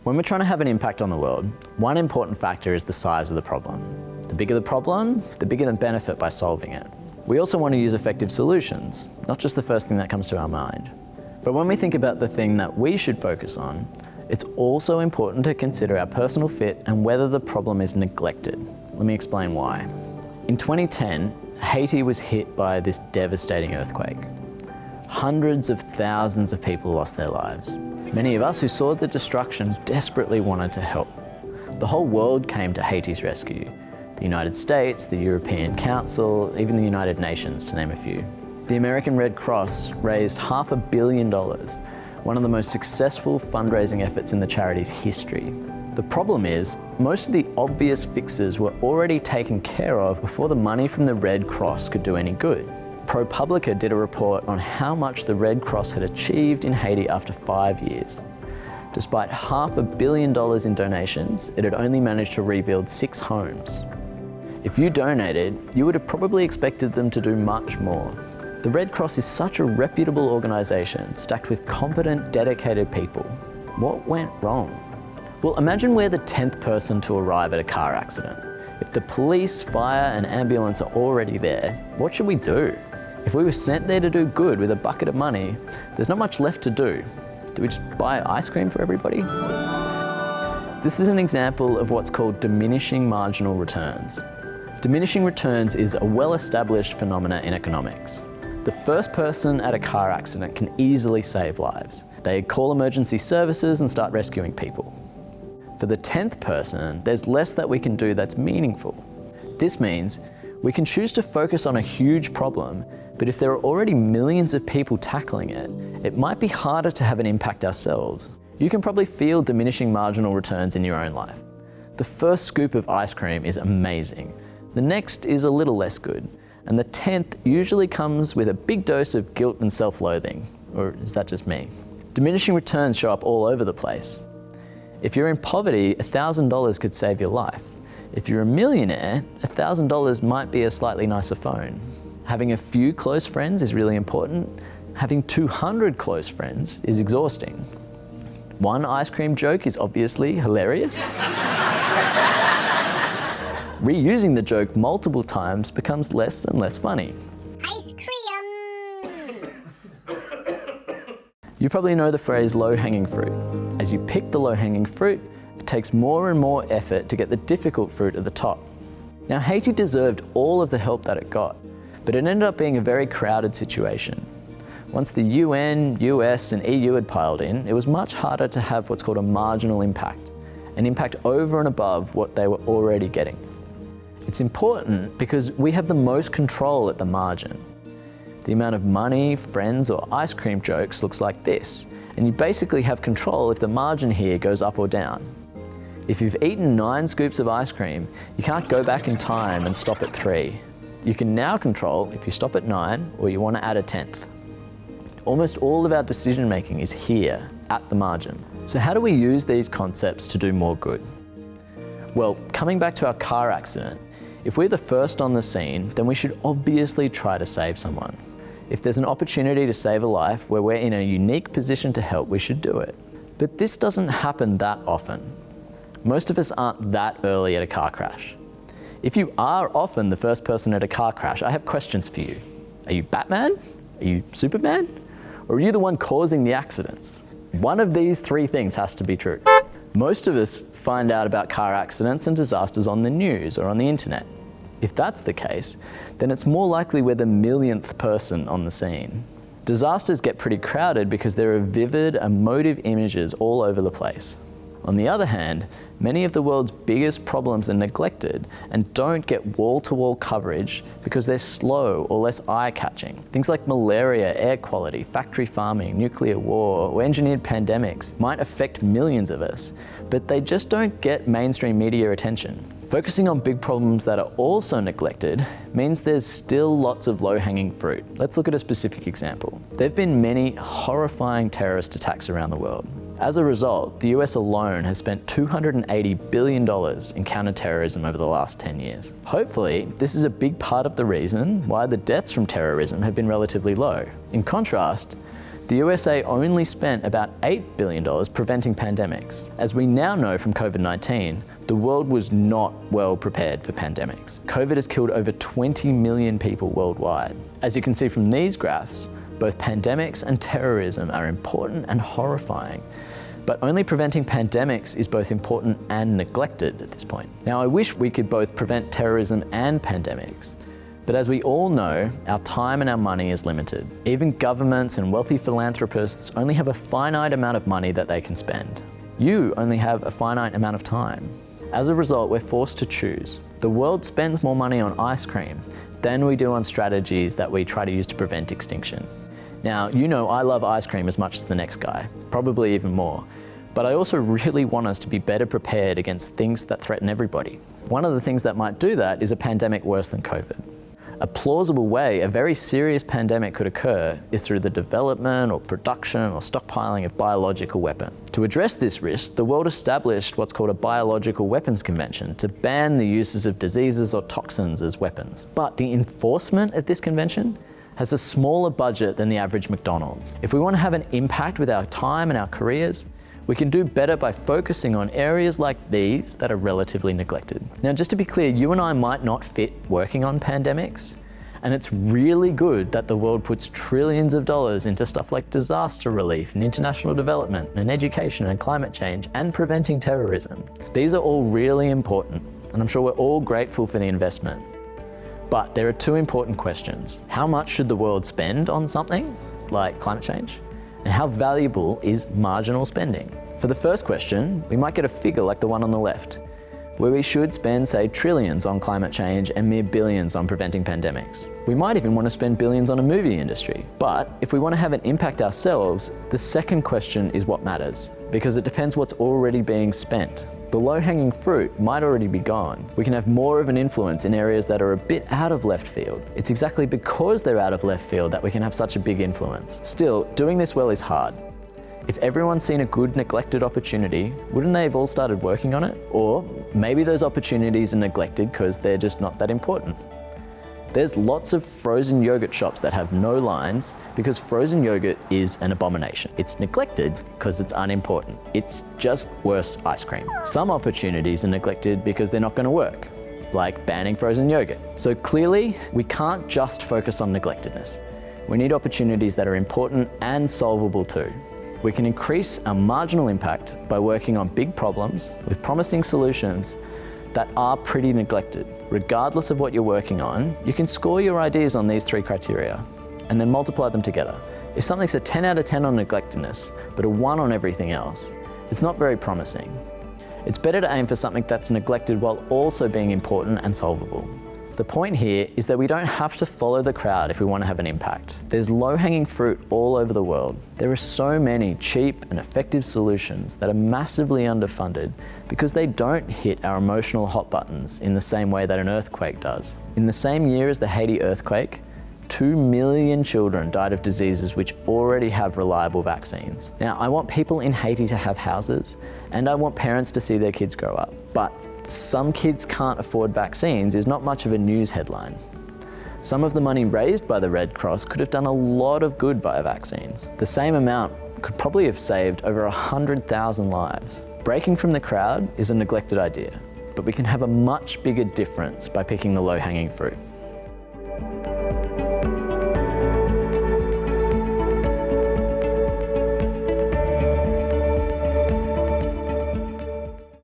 When we're trying to have an impact on the world, one important factor is the size of the problem. The bigger the problem, the bigger the benefit by solving it. We also want to use effective solutions, not just the first thing that comes to our mind. But when we think about the thing that we should focus on, it's also important to consider our personal fit and whether the problem is neglected. Let me explain why. In 2010, Haiti was hit by this devastating earthquake. Hundreds of thousands of people lost their lives. Many of us who saw the destruction desperately wanted to help. The whole world came to Haiti's rescue. The United States, the European Council, even the United Nations, to name a few. The American Red Cross raised $500 million, one of the most successful fundraising efforts in the charity's history. The problem is, most of the obvious fixes were already taken care of before the money from the Red Cross could do any good. ProPublica did a report on how much the Red Cross had achieved in Haiti after 5 years. Despite $500 million in donations, it had only managed to rebuild 6 homes. If you donated, you would have probably expected them to do much more. The Red Cross is such a reputable organisation, stacked with competent, dedicated people. What went wrong? Well, imagine we're the 10th person to arrive at a car accident. If the police, fire and ambulance are already there, what should we do? If we were sent there to do good with a bucket of money, there's not much left to do. Do we just buy ice cream for everybody? This is an example of what's called diminishing marginal returns. Diminishing returns is a well-established phenomena in economics. The first person at a car accident can easily save lives. They call emergency services and start rescuing people. For the 10th person, there's less that we can do that's meaningful. This means we can choose to focus on a huge problem, but if there are already millions of people tackling it, it might be harder to have an impact ourselves. You can probably feel diminishing marginal returns in your own life. The first scoop of ice cream is amazing. The next is a little less good. And the 10th usually comes with a big dose of guilt and self-loathing. Or is that just me? Diminishing returns show up all over the place. If you're in poverty, $1,000 could save your life. If you're a millionaire, $1,000 might be a slightly nicer phone. Having a few close friends is really important. Having 200 close friends is exhausting. One ice cream joke is obviously hilarious. Reusing the joke multiple times becomes less and less funny. Ice cream! You probably know the phrase low-hanging fruit. As you pick the low-hanging fruit, it takes more and more effort to get the difficult fruit at the top. Now, Haiti deserved all of the help that it got, but it ended up being a very crowded situation. Once the UN, US and EU had piled in, it was much harder to have what's called a marginal impact, an impact over and above what they were already getting. It's important because we have the most control at the margin. The amount of money, friends or ice cream jokes looks like this, and you basically have control if the margin here goes up or down. If you've eaten 9 scoops of ice cream, you can't go back in time and stop at 3. You can now control if you stop at 9 or you want to add a 10th. Almost all of our decision making is here, at the margin. So how do we use these concepts to do more good? Well, coming back to our car accident, if we're the first on the scene, then we should obviously try to save someone. If there's an opportunity to save a life where we're in a unique position to help, we should do it. But this doesn't happen that often. Most of us aren't that early at a car crash. If you are often the first person at a car crash, I have questions for you. Are you Batman? Are you Superman? Or are you the one causing the accidents? One of these 3 things has to be true. Most of us find out about car accidents and disasters on the news or on the internet. If that's the case, then it's more likely we're the millionth person on the scene. Disasters get pretty crowded because there are vivid, emotive images all over the place. On the other hand, many of the world's biggest problems are neglected and don't get wall-to-wall coverage because they're slow or less eye-catching. Things like malaria, air quality, factory farming, nuclear war, or engineered pandemics might affect millions of us, but they just don't get mainstream media attention. Focusing on big problems that are also neglected means there's still lots of low-hanging fruit. Let's look at a specific example. There have been many horrifying terrorist attacks around the world. As a result, the US alone has spent $280 billion in counter-terrorism over the last 10 years. Hopefully, this is a big part of the reason why the deaths from terrorism have been relatively low. In contrast, The USA only spent about $8 billion preventing pandemics. As we now know from COVID-19, the world was not well prepared for pandemics. COVID has killed over 20 million people worldwide. As you can see from these graphs, both pandemics and terrorism are important and horrifying. But only preventing pandemics is both important and neglected at this point. Now, I wish we could both prevent terrorism and pandemics. But as we all know, our time and our money is limited. Even governments and wealthy philanthropists only have a finite amount of money that they can spend. You only have a finite amount of time. As a result, we're forced to choose. The world spends more money on ice cream than we do on strategies that we try to use to prevent extinction. Now, you know I love ice cream as much as the next guy, probably even more. But I also really want us to be better prepared against things that threaten everybody. One of the things that might do that is a pandemic worse than COVID. A plausible way a very serious pandemic could occur is through the development or production or stockpiling of biological weapons. To address this risk, the world established what's called a Biological Weapons Convention to ban the uses of diseases or toxins as weapons. But the enforcement of this convention has a smaller budget than the average McDonald's. If we want to have an impact with our time and our careers, we can do better by focusing on areas like these that are relatively neglected. Now, just to be clear, you and I might not fit working on pandemics, and it's really good that the world puts trillions of dollars into stuff like disaster relief and international development and education and climate change and preventing terrorism. These are all really important, and I'm sure we're all grateful for the investment. But there are two important questions. How much should the world spend on something like climate change? And how valuable is marginal spending? For the first question, we might get a figure like the one on the left, where we should spend, say, trillions on climate change and mere billions on preventing pandemics. We might even want to spend billions on a movie industry. But if we want to have an impact ourselves, the second question is what matters, because it depends what's already being spent. The low-hanging fruit might already be gone. We can have more of an influence in areas that are a bit out of left field. It's exactly because they're out of left field that we can have such a big influence. Still, doing this well is hard. If everyone's seen a good neglected opportunity, wouldn't they have all started working on it? Or maybe those opportunities are neglected because they're just not that important. There's lots of frozen yogurt shops that have no lines because frozen yogurt is an abomination. It's neglected because it's unimportant. It's just worse ice cream. Some opportunities are neglected because they're not going to work, like banning frozen yogurt. So clearly, we can't just focus on neglectedness. We need opportunities that are important and solvable too. We can increase our marginal impact by working on big problems with promising solutions that are pretty neglected. Regardless of what you're working on, you can score your ideas on these three criteria and then multiply them together. If something's a 10 out of 10 on neglectedness, but a 1 on everything else, it's not very promising. It's better to aim for something that's neglected while also being important and solvable. The point here is that we don't have to follow the crowd if we want to have an impact. There's low-hanging fruit all over the world. There are so many cheap and effective solutions that are massively underfunded because they don't hit our emotional hot buttons in the same way that an earthquake does. In the same year as the Haiti earthquake, 2 million children died of diseases which already have reliable vaccines. Now, I want people in Haiti to have houses, and I want parents to see their kids grow up. But some kids can't afford vaccines is not much of a news headline. Some of the money raised by the Red Cross could have done a lot of good via vaccines. The same amount could probably have saved over 100,000 lives. Breaking from the crowd is a neglected idea, but we can have a much bigger difference by picking the low-hanging fruit.